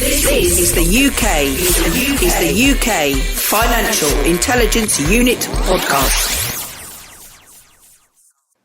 This is the UK Financial Intelligence Unit podcast.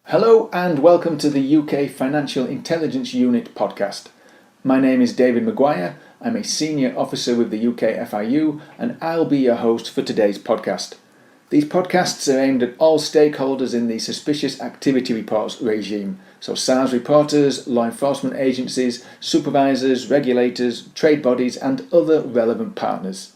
Hello and welcome to the UK Financial Intelligence Unit podcast. My name is David Maguire. I'm a senior officer with the UKFIU and I'll be your host for today's podcast. These podcasts are aimed at all stakeholders in the Suspicious Activity Reports regime, so SARS reporters, law enforcement agencies, supervisors, regulators, trade bodies and other relevant partners.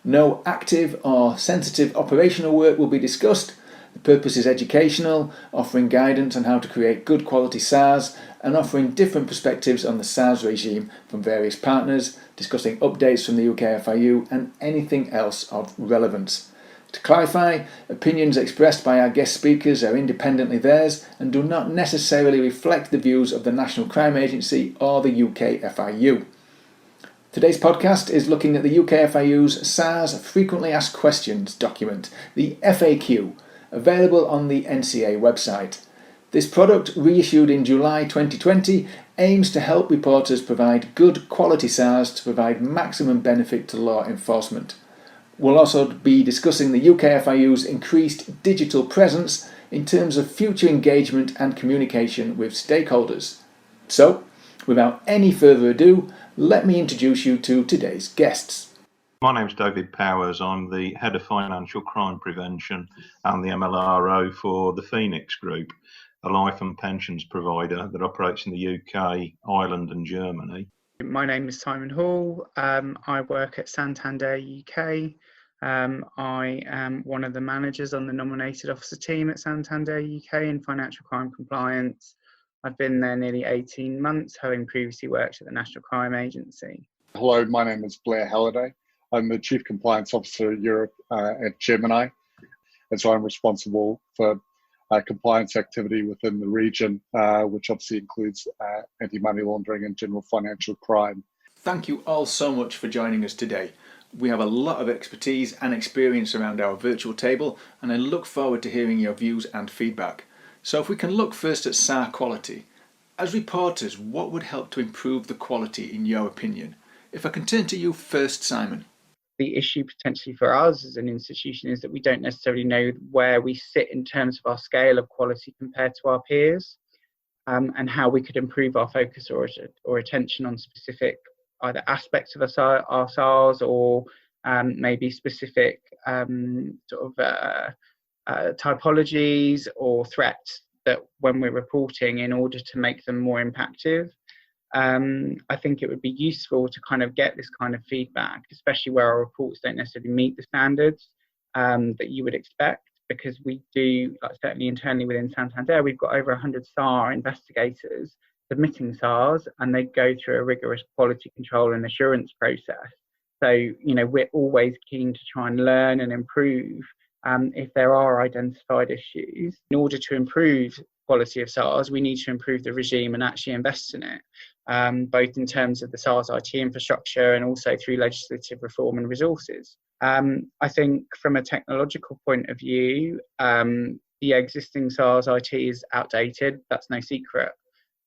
No active or sensitive operational work will be discussed. The purpose is educational, offering guidance on how to create good quality SARs and offering different perspectives on the SARS regime from various partners, discussing updates from the UKFIU and anything else of relevance. To clarify, opinions expressed by our guest speakers are independently theirs and do not necessarily reflect the views of the National Crime Agency or the UKFIU. Today's podcast is looking at the UKFIU's SARs Frequently Asked Questions document, the FAQ, available on the NCA website. This product, reissued in July 2020, aims to help reporters provide good quality SARs to provide maximum benefit to law enforcement. We'll also be discussing the UKFIU's increased digital presence in terms of future engagement and communication with stakeholders. So, without any further ado, let me introduce you to today's guests. My name's David Powers. I'm the Head of Financial Crime Prevention and the MLRO for the Phoenix Group, a life and pensions provider that operates in the UK, Ireland and Germany. My name is Simon Hall. I work at Santander UK. I am one of the managers on the nominated officer team at Santander UK in financial crime compliance. I've been there nearly 18 months, having previously worked at the National Crime Agency. Hello, my name is Blair Halliday. I'm the Chief Compliance Officer Europe at Gemini, and so I'm responsible for compliance activity within the region, which obviously includes anti-money laundering and general financial crime. Thank you all so much for joining us today. We have a lot of expertise and experience around our virtual table, and I look forward to hearing your views and feedback. So if we can look first at SAR quality. As reporters, what would help to improve the quality in your opinion? If I can turn to you first, Simon. The issue potentially for us as an institution is that we don't necessarily know where we sit in terms of our scale of quality compared to our peers, and how we could improve our focus or attention on specific either aspects of our SARs or maybe specific typologies or threats that when we're reporting in order to make them more impactful. I think it would be useful to kind of get this kind of feedback, especially where our reports don't necessarily meet the standards that you would expect, because we do, certainly internally within Santander, we've got over 100 SAR investigators submitting SARs, and they go through a rigorous quality control and assurance process. So, we're always keen to try and learn and improve if there are identified issues. In order to improve quality of SARs, we need to improve the regime and actually invest in it, both in terms of the SARS IT infrastructure and also through legislative reform and resources. I think from a technological point of view, the existing SARS IT is outdated. That's no secret.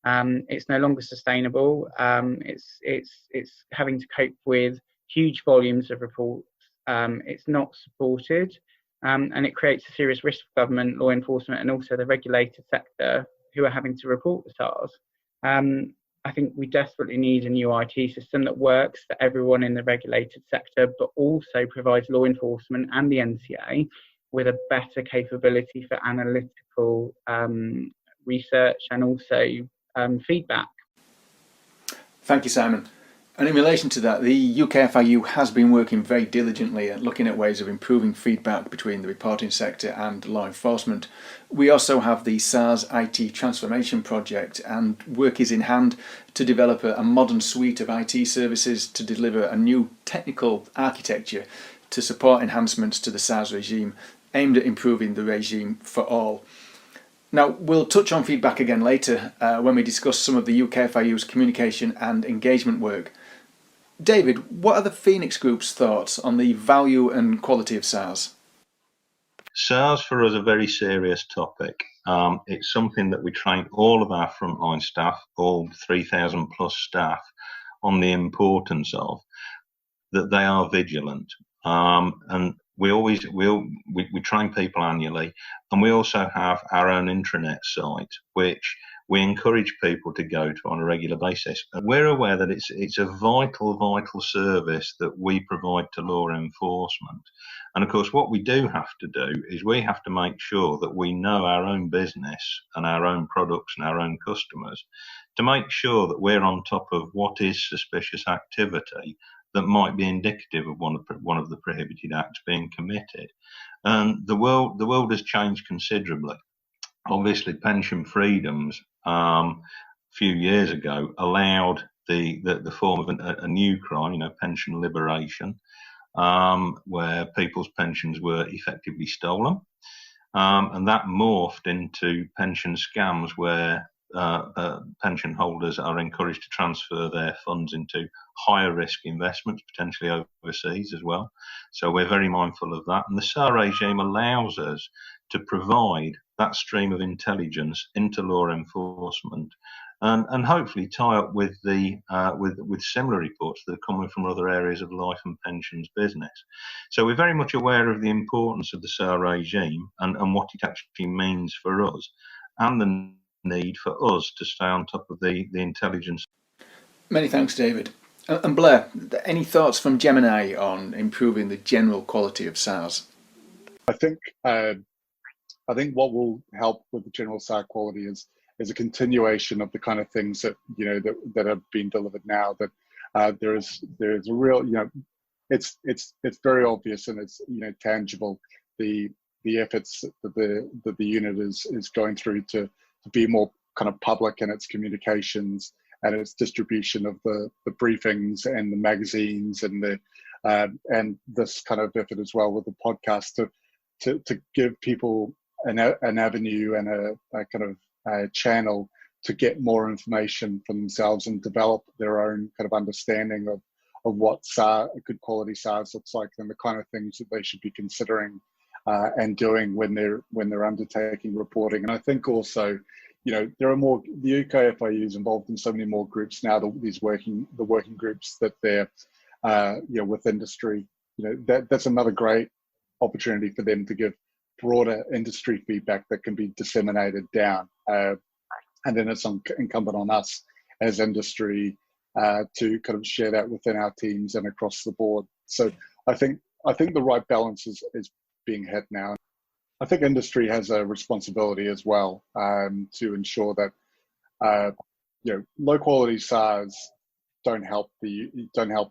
It's no longer sustainable. It's having to cope with huge volumes of reports. It's not supported. And it creates a serious risk for government, law enforcement, and also the regulated sector who are having to report the SARs. I think we desperately need a new IT system that works for everyone in the regulated sector, but also provides law enforcement and the NCA with a better capability for analytical research and also feedback. Thank you, Simon. And in relation to that, the UKFIU has been working very diligently at looking at ways of improving feedback between the reporting sector and law enforcement. We also have the SARS IT transformation project, and work is in hand to develop a modern suite of IT services to deliver a new technical architecture to support enhancements to the SARS regime, aimed at improving the regime for all. Now, we'll touch on feedback again later when we discuss some of the UKFIU's communication and engagement work. David, what are the Phoenix Group's thoughts on the value and quality of SARs? SARs for us is a very serious topic. It's something that we train all of our frontline staff, all 3,000 plus staff, on the importance of. that they are vigilant. And we train people annually, and we also have our own intranet site, which we encourage people to go to on a regular basis. And we're aware that it's a vital service that we provide to law enforcement. And of course, what we do have to do is we have to make sure that we know our own business and our own products and our own customers to make sure that we're on top of what is suspicious activity that might be indicative of one of the prohibited acts being committed. And the world has changed considerably. Obviously, pension freedoms a few years ago allowed the form of a new crime, pension liberation, where people's pensions were effectively stolen, and that morphed into pension scams where pension holders are encouraged to transfer their funds into higher risk investments, potentially overseas as well. So we're very mindful of that. And the SAR regime allows us to provide that stream of intelligence into law enforcement and hopefully tie up with with similar reports that are coming from other areas of life and pensions business. So we're very much aware of the importance of the SAR regime and what it actually means for us, and the need for us to stay on top of the intelligence. Many thanks, David. And Blair, any thoughts from Gemini on improving the general quality of SARs? I think what will help with the general SAR quality is a continuation of the kind of things that that have been delivered now. That there is a real it's very obvious and it's tangible the efforts that the unit is going through to be more kind of public in its communications and its distribution of the briefings and the magazines and this kind of effort as well with the podcast to give people an avenue and a kind of a channel to get more information for themselves and develop their own kind of understanding of what good quality SARs looks like and the kind of things that they should be considering and doing when they're undertaking reporting. And I think also, there are more. The UKFIU is involved in so many more groups now. The working groups that they're with industry. That's another great opportunity for them to give broader industry feedback that can be disseminated down. And then it's incumbent on us as industry to kind of share that within our teams and across the board. So I think the right balance is being hit now. I think industry has a responsibility as well to ensure that low quality SARs don't help the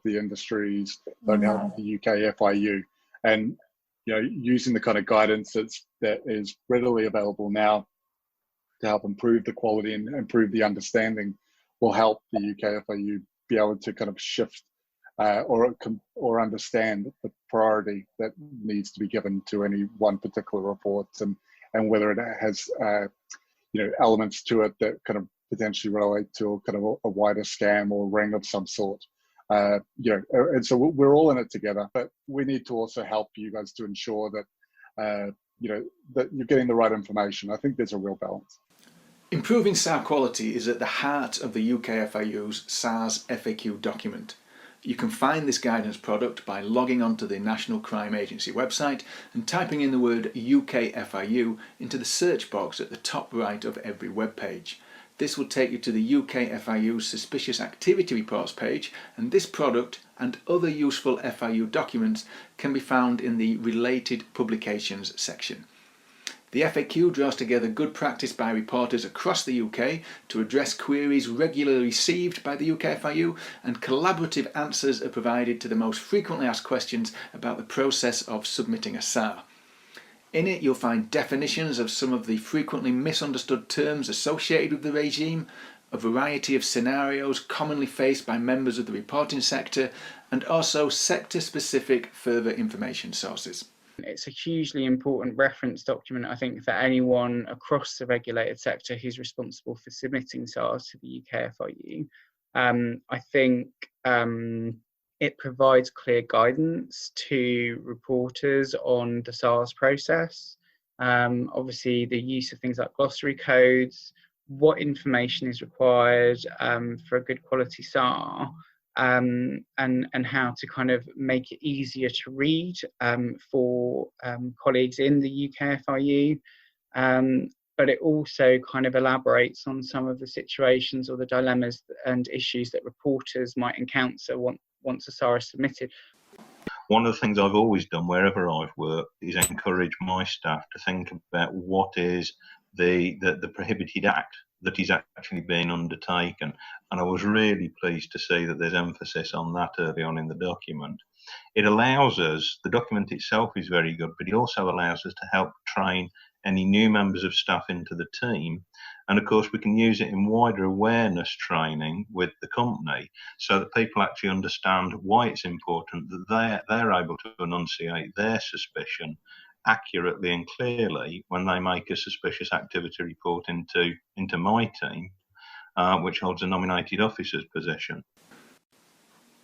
industries, don't help the UKFIU, and using the kind of guidance that is readily available now to help improve the quality and improve the understanding will help the UKFIU be able to kind of shift or understand the priority that needs to be given to any one particular report and whether it has elements to it that kind of potentially relate to kind of a wider scam or ring of some sort. And so we're all in it together, but we need to also help you guys to ensure that that you're getting the right information. I think there's a real balance. Improving SAR quality is at the heart of the UKFIU's SARS FAQ document. You can find this guidance product by logging onto the National Crime Agency website and typing in the word UKFIU into the search box at the top right of every web page. This will take you to the UKFIU Suspicious Activity Reports page, and this product and other useful FIU documents can be found in the Related Publications section. The FAQ draws together good practice by reporters across the UK to address queries regularly received by the UKFIU, and collaborative answers are provided to the most frequently asked questions about the process of submitting a SAR. In it you'll find definitions of some of the frequently misunderstood terms associated with the regime, a variety of scenarios commonly faced by members of the reporting sector, and also sector-specific further information sources. It's a hugely important reference document, I think, for anyone across the regulated sector who's responsible for submitting SARs to the UKFIU. I think it provides clear guidance to reporters on the SARs process. Obviously, the use of things like glossary codes, what information is required for a good quality SAR, and how to kind of make it easier to read for colleagues in the UKFIU. But it also kind of elaborates on some of the situations or the dilemmas and issues that reporters might encounter once a SAR is submitted. One of the things I've always done wherever I've worked is encourage my staff to think about what is the prohibited act that is actually being undertaken. And I was really pleased to see that there's emphasis on that early on in the document. It allows us, the document itself is very good, but it also allows us to help train any new members of staff into the team. And of course, we can use it in wider awareness training with the company so that people actually understand why it's important that they're able to enunciate their suspicion accurately and clearly when they make a suspicious activity report into my team, which holds a nominated officer's position.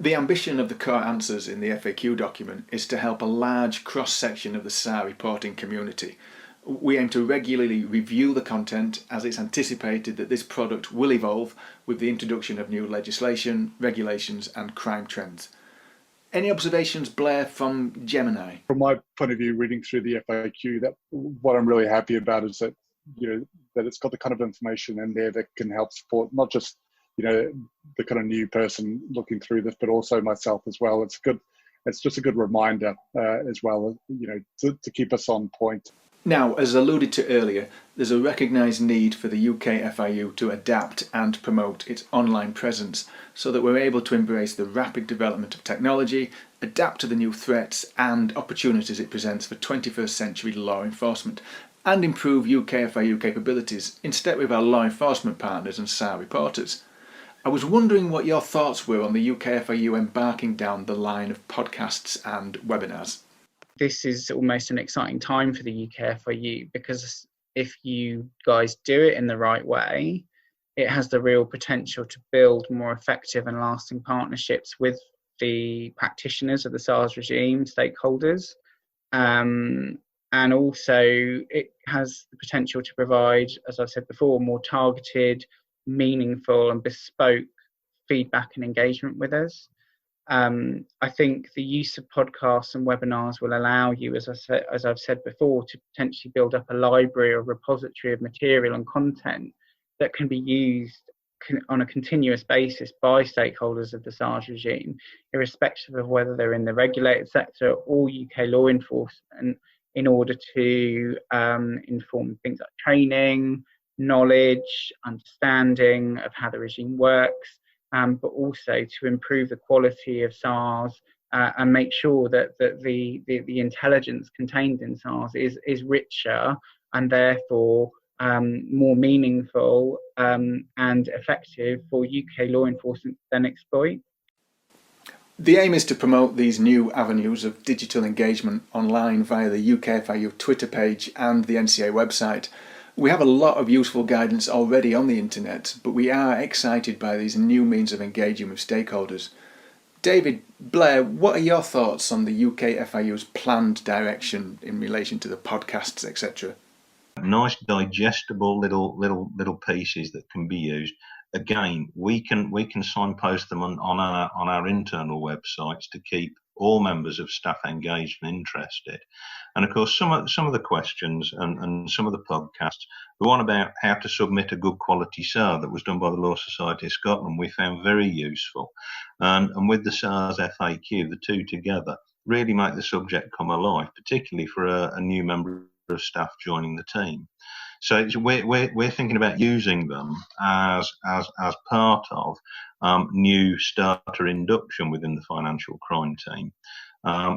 The ambition of the core answers in the FAQ document is to help a large cross-section of the SAR reporting community. We aim to regularly review the content as it's anticipated that this product will evolve with the introduction of new legislation, regulations and crime trends. Any observations, Blair, from Gemini? From my point of view, reading through the FAQ, that what I'm really happy about is that that it's got the kind of information in there that can help support not just the kind of new person looking through this, but also myself as well. It's good. It's just a good reminder as well, to keep us on point. Now, as alluded to earlier, there's a recognised need for the UKFIU to adapt and promote its online presence so that we're able to embrace the rapid development of technology, adapt to the new threats and opportunities it presents for 21st century law enforcement, and improve UKFIU capabilities in step with our law enforcement partners and SAR reporters. I was wondering what your thoughts were on the UKFIU embarking down the line of podcasts and webinars. This is almost an exciting time for the UKFIU because if you guys do it in the right way, it has the real potential to build more effective and lasting partnerships with the practitioners of the SARS regime, stakeholders, and also it has the potential to provide, as I've said before, more targeted, meaningful and bespoke feedback and engagement with us. I think the use of podcasts and webinars will allow you, as I've said before, to potentially build up a library or repository of material and content that can be used on a continuous basis by stakeholders of the SARS regime, irrespective of whether they're in the regulated sector or UK law enforcement, in order to inform things like training, knowledge, understanding of how the regime works, but also to improve the quality of SARS and make sure that the intelligence contained in SARS is richer and therefore more meaningful and effective for UK law enforcement to then exploit. The aim is to promote these new avenues of digital engagement online via the UKFIU Twitter page and the NCA website. We have a lot of useful guidance already on the internet, but we are excited by these new means of engaging with stakeholders. David, Blair, what are your thoughts on the UKFIU's planned direction in relation to the podcasts, etc.? Nice, digestible little pieces that can be used. Again, we can signpost them on our internal websites to keep all members of staff engaged and interested. And of course, some of the questions and some of the podcasts, the one about how to submit a good quality SAR that was done by the Law Society of Scotland, we found very useful. And with the SARS FAQ, the two together really make the subject come alive, particularly for a new member of staff joining the team. So we're thinking about using them as part of new starter induction within the financial crime team,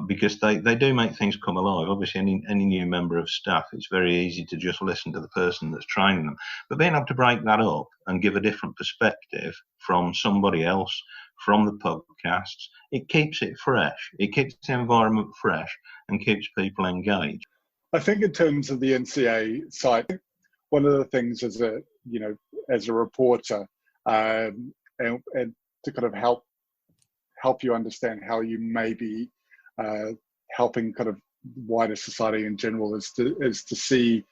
because they do make things come alive. Obviously, any new member of staff, it's very easy to just listen to the person that's training them. But being able to break that up and give a different perspective from somebody else, from the podcasts, it keeps it fresh. It keeps the environment fresh and keeps people engaged. I think in terms of the NCA site, one of the things as a reporter, and to kind of help you understand how you may be helping kind of wider society in general is to see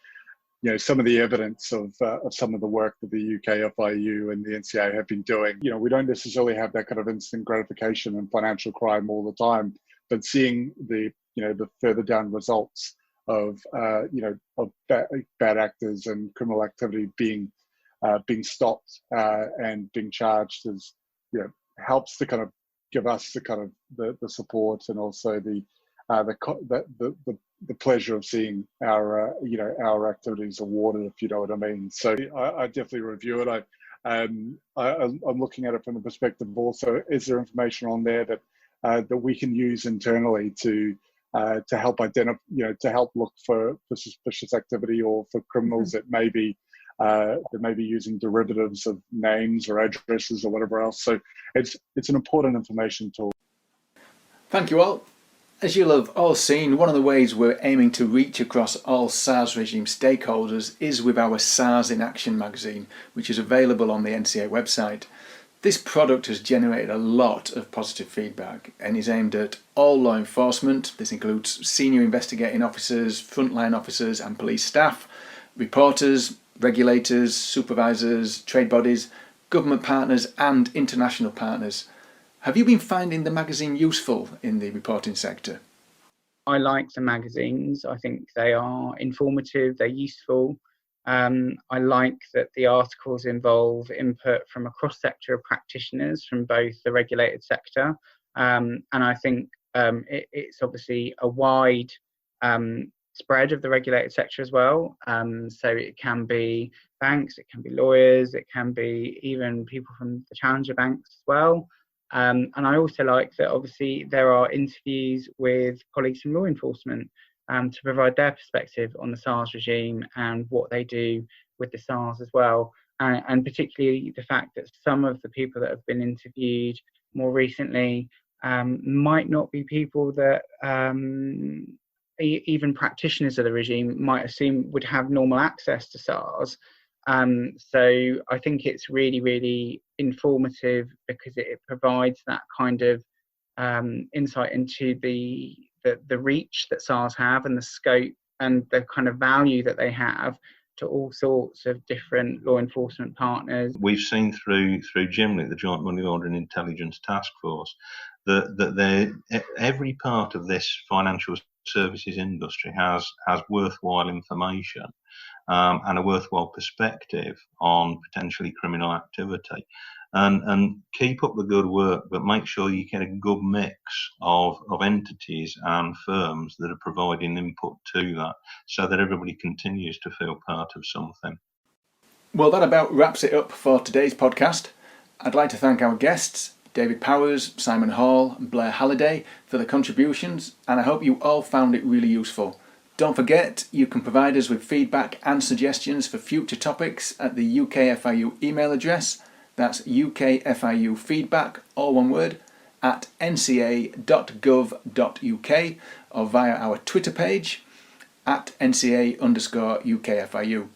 some of the evidence of some of the work that the UKFIU and the NCA have been doing. We don't necessarily have that kind of instant gratification in financial crime all the time, but seeing the further down results of bad actors and criminal activity being stopped and being charged is helps to kind of give us the kind of the support and also the pleasure of seeing our activities awarded, if you know what I mean. So I definitely review it. I'm looking at it from the perspective of also, is there information on there that we can use internally to help identify, to help look for suspicious activity or for criminals that may be using derivatives of names or addresses or whatever else. So it's an important information tool. Thank you all. As you'll have all seen, one of the ways we're aiming to reach across all SARS regime stakeholders is with our SARs in Action magazine, which is available on the NCA website. This product has generated a lot of positive feedback and is aimed at all law enforcement. This includes senior investigating officers, frontline officers and police staff, reporters, regulators, supervisors, trade bodies, government partners and international partners. Have you been finding the magazine useful in the reporting sector? I like the magazines. I think they are informative, they're useful. I like that the articles involve input from a cross-sector of practitioners from both the regulated sector, and I think it's obviously a wide spread of the regulated sector as well. So it can be banks, it can be lawyers, it can be even people from the challenger banks as well. And I also like that obviously there are interviews with colleagues from law enforcement to provide their perspective on the SARS regime and what they do with the SARs as well. And particularly the fact that some of the people that have been interviewed more recently might not be people that even practitioners of the regime might assume would have normal access to SARs. So I think it's really, really informative because it provides that kind of insight into the reach that SARs have and the scope and the kind of value that they have to all sorts of different law enforcement partners. We've seen through Gemini, the Joint Money Laundering Intelligence Task Force, that every part of this financial services industry has worthwhile information and a worthwhile perspective on potentially criminal activity. And keep up the good work, but make sure you get a good mix of entities and firms that are providing input to that so that everybody continues to feel part of something. Well, that about wraps it up for today's podcast. I'd like to thank our guests, David Powers, Simon Hall and Blair Halliday, for their contributions, and I hope you all found it really useful. Don't forget, you can provide us with feedback and suggestions for future topics at the UKFIU email address. That's UKFIUfeedback, all one word, at nca.gov.uk or via our Twitter page at NCA_UKFIU.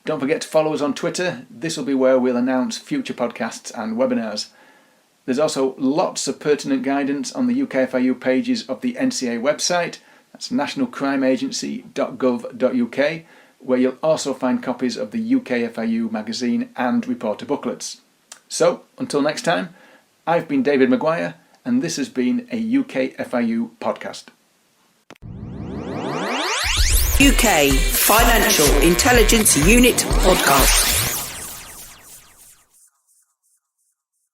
Don't forget to follow us on Twitter. This will be where we'll announce future podcasts and webinars. There's also lots of pertinent guidance on the UKFIU pages of the NCA website. That's nationalcrimeagency.gov.uk, where you'll also find copies of the UKFIU Magazine and reporter booklets. So, until next time, I've been David Maguire, and this has been a UKFIU podcast. UK Financial Intelligence Unit Podcast.